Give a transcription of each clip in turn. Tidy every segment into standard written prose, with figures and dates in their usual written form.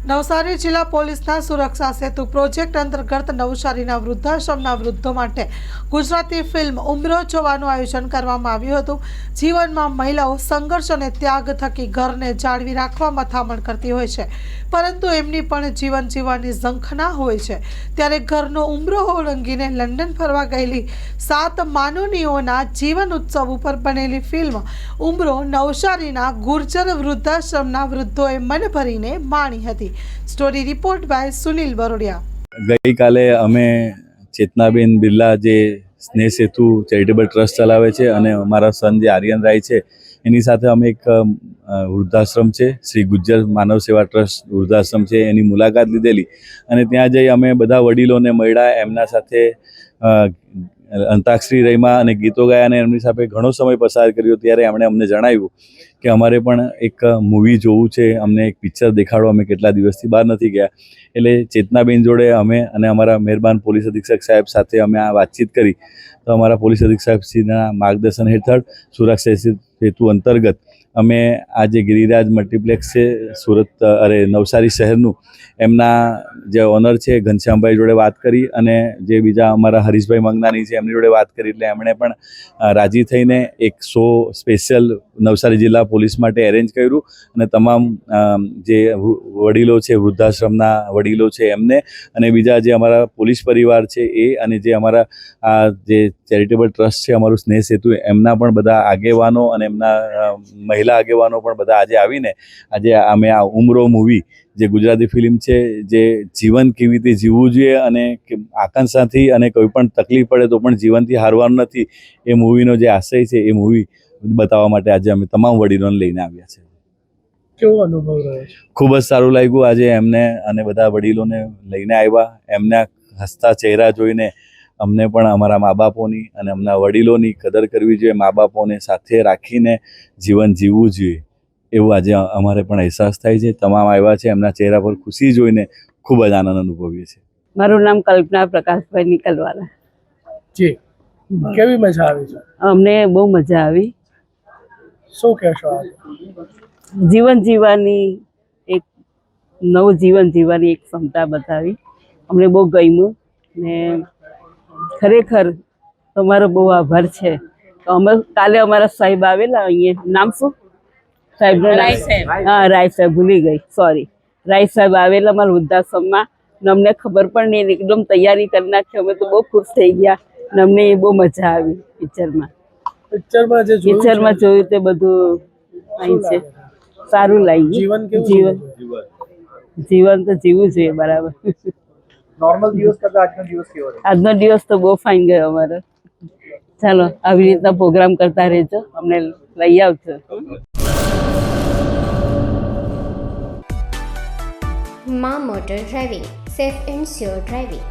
નવસારી જિલ્લા પોલીસના સુરક્ષા સેતુ પ્રોજેક્ટ અંતર્ગત નવસારીના વૃદ્ધાશ્રમના વૃદ્ધો માટે ગુજરાતી ફિલ્મ ઉમરો જોવાનું આયોજન કરવામાં આવ્યું હતું। જીવનમાં મહિલાઓ સંઘર્ષ અને ત્યાગ થકી ઘરને જાળવી રાખવા મથામણ કરતી હોય છે, પરંતુ એમની પણ જીવન જીવવાની ઝંખના હોય છે। ત્યારે ઘરનો ઉમરો ઓળંગીને લંડન ફરવા ગયેલી 7 માનવનીઓના જીવન ઉત્સવ ઉપર બનેલી ફિલ્મ ઉમરો નવસારીના ગુર્જર વૃદ્ધાશ્રમના વૃદ્ધોએ મન ભરીને માણી હતી। Story report by Sunil Barodia. ગઈકાલે અમે ચેતનાબેન બિરલા જે સ્નેહ સેતુ ચેરિટેબલ ટ્રસ્ટ ચલાવે છે અને અમારા સન જે આર્યન રાય છે એની સાથે અમે એક વૃદ્ધાશ્રમ છે શ્રી ગુર્જર માનવ સેવા ટ્રસ્ટ વૃદ્ધાશ્રમ છે એની મુલાકાત લીધેલી અને ત્યાં જઈ અમે બધા વડીલોને મળ્યા, એમના સાથે અંતાક્ષરી રમ્યા અને ગીતો ગાયા અને એમની સાથે ઘણો સમય પસાર કર્યો। ત્યારે એમણે અમને જણાવ્યું કે અમારે પણ એક મૂવી જોવું છે, અમને એક પિક્ચર દેખાડો, અમે કેટલા દિવસથી બહાર નથી ગયા। એટલે ચેતનાબેન જોડે અમે અને અમારા મહેરબાન પોલીસ અધિક્ષક સાહેબ સાથે અમે આ વાતચીત કરી તો અમારા પોલીસ અધિક્ષક શ્રીના માર્ગદર્શન હેઠળ સુરક્ષા સેતુ અંતર્ગત અમે આ જે ગિરિરાજ મલ્ટીપ્લેક્સ છે નવસારી શહેરનું, એમના જે ઓનર છે ઘનશ્યામભાઈ જોડે વાત કરી અને જે બીજા અમારા હરીશભાઈ મંગનાની છે એમની જોડે વાત કરી, એટલે એમણે પણ રાજી થઈને એક શો સ્પેશિયલ નવસારી જિલ્લા પોલીસ માટે એરેન્જ કર્યું અને તમામ જે વડીલો છે, વૃદ્ધાશ્રમના વડીલો છે એમને અને બીજા જે અમારા પોલીસ પરિવાર છે એ અને જે અમારા આ જે ચેરિટેબલ ટ્રસ્ટ છે અમારું સ્નેહ સેતુ, એમના પણ બધા આગેવાનો અને એમના મહિલા આગેવાનો પણ બધા આજે આવીને આજે અમે આ ઉમરો મૂવી જે ગુજરાતી ફિલ્મ છે, જે જીવન કેવી રીતે જીવવું જોઈએ અને આકાંક્ષાથી અને કોઈ પણ તકલીફ પડે તો પણ જીવનથી હારવાનું નથી, એ મૂવીનો જે આશય છે એ મૂવી બતાવવા માટે આજે અમે તમામ વડીલોને લઈને આવ્યા છે। કેવો અનુભવ રહ્યો છે? ખૂબ જ સારું લાગ્યું આજે એમને અને બધા વડીલોને લઈને આવ્યા, એમના હસતા ચહેરા જોઈને અમને પણ અમારા મા બાપોની અને એમના વડીલોની કદર કરવી જોઈએ, મા બાપોને સાથે રાખીને જીવન જીવવું જોઈએ એવું આજે અમારે પણ અહેસાસ થાય છે। તમામ આવ્યા છે, એમના ચહેરા પર ખુશી જોઈને ખૂબ જ આનંદ અનુભવીએ છીએ। મારું નામ કલ્પના પ્રકાશભાઈ નિકલવાલા। જી, કેવી મજા આવી છે? અમને બહુ મજા આવી। શું કહેશો આજે? જીવન જીવવાની એક નવું જીવન જીવવાની એક ક્ષમતા બતાવી, અમને બહુ ગમ્યું ને ખરેખર તમારો બહુ આભાર છે। તો અમે કાલે અમારા સાહેબ આવેલા, અહીંયા નામ શું સાહેબ? હા, રાય સાહેબ, ભૂલી ગઈ, સોરી, રાય સાહેબ આવેલા અમારા વૃદ્ધાશ્રમમાં ને અમને ખબર પણ નહીં, એકદમ તૈયારી કરી નાખી, અમે તો બહુ ખુશ થઈ ગયા ને અમને એ બહુ મજા આવી પિક્ચરમાં જોયું તે બધું અહીં છે, સારું લાગ્યું। જીવન તો જીવવું જોઈએ બરાબર। નોર્મલ દિવસ કરતા આજનો દિવસ કેવો રહ્યો? આજનો દિવસ તો બહુ ફાઇન ગયો અમારો। ચાલો આવી રીતના પ્રોગ્રામ કરતા રહેજો, અમને લઈ આવજો। માં motor driving, safe and sure driving.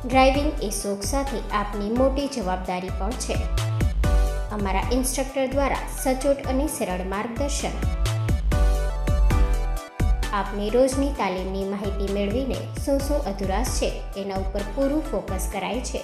Driving એ શોખ સાથે આપની મોટી જવાબદારી પણ છે। અમારા ઇન્સ્ટ્રક્ટર દ્વારા સચોટ અને સરળ માર્ગદર્શન, આપની રોજની તાલીમની માહિતી મેળવીને શું અધુરાશ છે એના ઉપર પૂરું ફોકસ કરાય છે।